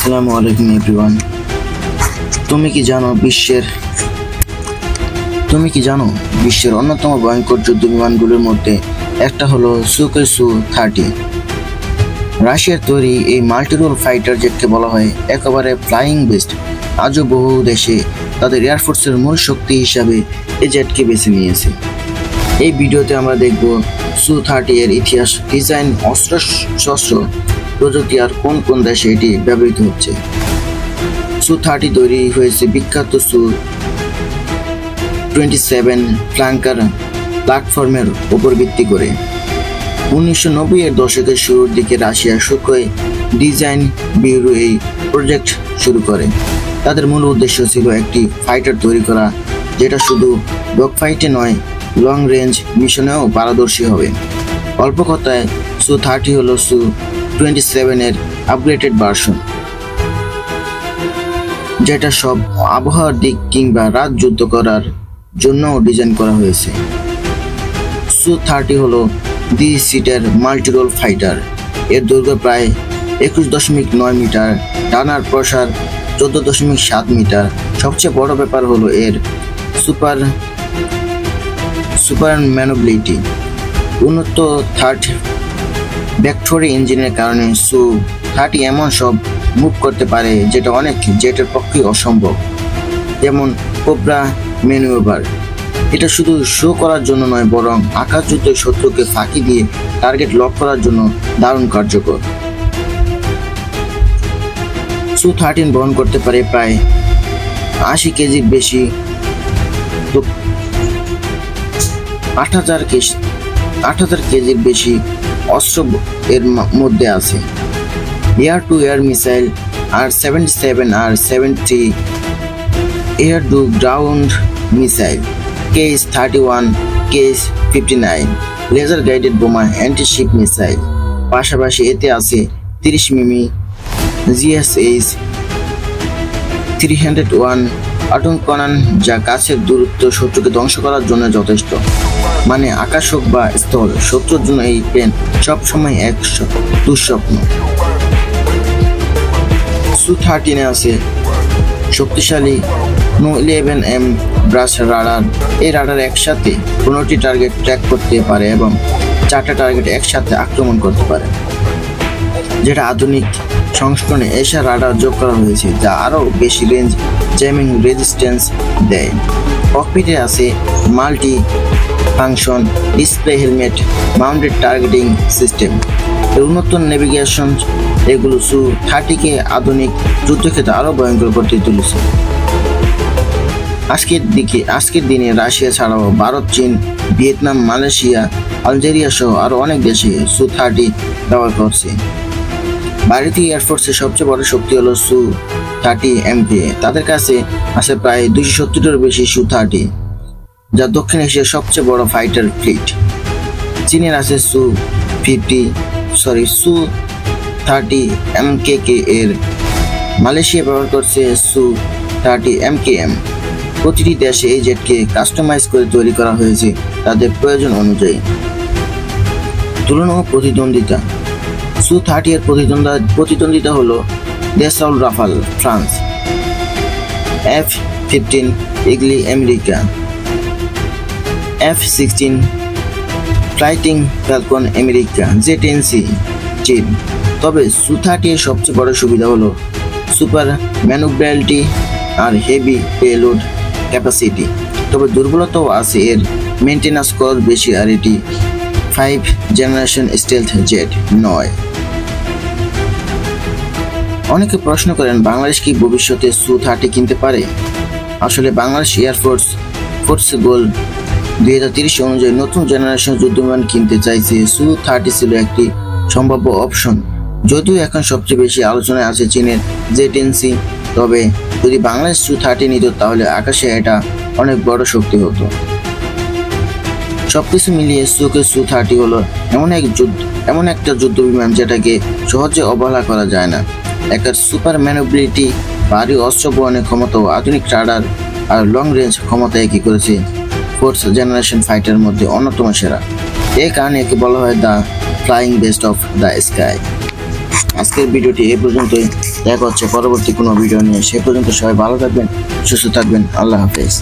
আসসালামু আলাইকুম এভরিওয়ান। তুমি কি জানো বিশ্বের অন্যতম ভয়ঙ্কর যুদ্ধ বিমানগুলোর মধ্যে একটা হলো সুখোই সু-30। রাশিয়ার তৈরি এই মাল্টিরোল ফাইটার জেটকে বলা হয় একেবারে ফ্লাইং বেস্ট। আজও বহু দেশে তাদের এয়ারফোর্সের মূল শক্তি হিসাবে এই জেটকে বেছে নিয়েছে। এই ভিডিওতে আমরা দেখব সু-30 এর ইতিহাস, ডিজাইন, অস্ত্র-শস্ত্র, প্রযুক্তি আর কোন কোন দেশে এটি ব্যবহৃত হচ্ছে। সু-30 তৈরি হয়েছে বিখ্যাত সু-27 ফ্ল্যাঙ্কার প্ল্যাটফর্মের উপর ভিত্তি করে। 1990 এর দশকের শুরুর দিকে রাশিয়ার সুখোই ডিজাইন ব্যুরো এই প্রজেক্ট শুরু করে। তাদের মূল উদ্দেশ্য ছিল একটি ফাইটার তৈরি করা যেটা শুধু ডগফাইটে নয়, লং রেঞ্জ মিশনেও পারদর্শী হবে। অল্প কথায় সু-30 হলো সু-27 এর আপগ্রেডেড ভার্সন, যেটা সব আবহাওয়ার দিক কিংবা রাত যুদ্ধ করার জন্য ডিজাইন করা হয়েছে। সু-30 হলো 2 সিটের মাল্টিরোল ফাইটার। এর দৈর্ঘ্য প্রায় 21.9 মিটার, ডানার প্রসার 14.7 মিটার। সবচেয়ে বড় ব্যাপার হলো এর সুপার ম্যানুভেবিলিটি। উন্নত থার্ড ভেক্টরি ইঞ্জিনের কারণে সু-30 এমন সব মুভ করতে পারে যেটা অনেক জেটের পক্ষে অসম্ভব, যেমন কোবরা ম্যানুভার। এটা শুধু শো করার জন্য নয়, বরং আকাশ যুদ্ধে শত্রুকে ফাঁকি দিয়ে টার্গেট লক করার জন্য দারুণ কার্যকর। সু-30 বহন করতে পারে প্রায় 80 কেজির বেশি, 8,000 কেজির বেশি অস্ত্র এর মধ্যে আছে। Air to air missile R-77, R-73, air to ground missile KS-31, KS-59, laser guided bomb, anti-ship missile. পাশাপাশি এতে আছে 30 মিমি GS-301 আটককামান, যা কাছের দূরত্ব শত্রুকে ধ্বংস করার জন্য যথেষ্ট। মানে আকাশ হোক বা স্থল, শত্রুর জন্য এই প্লেন সবসময় এক দুঃস্বপ্ন। সু-30 আছে শক্তিশালী No-11M ব্রাশ রাডার। এই রাডার একসাথে 15টি টার্গেট ট্র্যাক করতে পারে এবং 4টা টার্গেট একসাথে আক্রমণ করতে পারে, যেটা আধুনিক সংস্করণে এসা রাডার যোগ করা হয়েছে, যা আরও বেশি রেঞ্জ জ্যামিং রেজিস্ট্যান্স দেয়। ককপিটে আছে multi function display, helmet mounted targeting system, উন্নত নেভিগেশন। এগুলো সু-30কে আধুনিক যুদ্ধক্ষেত্রে আরও ভয়ঙ্কর করতে তুলেছে। আজকের দিনে রাশিয়া ছাড়াও ভারত, চীন, ভিয়েতনাম, মালয়েশিয়া, আলজেরিয়া সহ আরও অনেক দেশে সু-30 ব্যবহার করছে। ভারতীয় এয়ারফোর্সের সবচেয়ে বড় শক্তি হলো সু-30 MK। তাদের কাছে আছে প্রায় 270-টিরও বেশি সু-30, যা দক্ষিণ এশিয়ার সবচেয়ে বড় ফাইটার ফ্লিট। চীনের আছে সু-30 MKK এর। মালয়েশিয়া ব্যবহার করছে সু-30 MKM। প্রতিটি দেশে এই জেটকে কাস্টমাইজ করে তৈরি করা হয়েছে তাদের প্রয়োজন অনুযায়ী। তুলনা ও প্রতিদ্বন্দ্বিতা। সু-30 এর প্রতিদ্বন্দ্বিতা হলো Dassault Rafale France, F-15 Eagle America, F-16 fighting Falcon America, Z-10C চীন। তবে সু-30 এর সবচেয়ে বড় সুবিধা হলো সুপার ম্যানুভেবিলিটি আর হেভি পেলোড ক্যাপাসিটি। তবে দুর্বলতাও আছে, এর মেনটেন্যান্স খরচ বেশি আর এটি 5th জেনারেশন স্টেলথ জেট নয়। অনেকে প্রশ্ন করেন, বাংলাদেশ কি ভবিষ্যতে সু-30 কিনতে পারে? আসলে বাংলাদেশ এয়ারফোর্স গোল 2030 অনুযায়ী নতুন জেনারেশন যুদ্ধবিমান কিনতে চাইছে। সু-30 ছিল একটি সম্ভাব্য অপশন, যদিও এখন সবচেয়ে বেশি আলোচনায় আছে চীনের Z-10C। তবে যদি বাংলাদেশ সু-30 নিত তাহলে আকাশে এটা অনেক বড় শক্তি হতো। সবকিছু মিলিয়ে সু-30 হলো এমন একটা যুদ্ধ বিমান যেটাকে সহজে অবহেলা করা যায় না। এর সুপার ম্যানুভেবিলিটি, ভারী অস্ত্র বহনের ক্ষমতা ও আধুনিক রাডার আর লং রেঞ্জ ক্ষমতা একই করেছে 4th জেনারেশন ফাইটার মধ্যে অন্যতম সেরা। এই কারণে একে বলা হয় the flying best of the sky. আজকের ভিডিওটি এই পর্যন্তই। দেখা হচ্ছে পরবর্তী কোনো ভিডিও নিয়ে। সে পর্যন্ত সবাই ভালো থাকবেন, সুস্থ থাকবেন। আল্লাহ হাফেজ।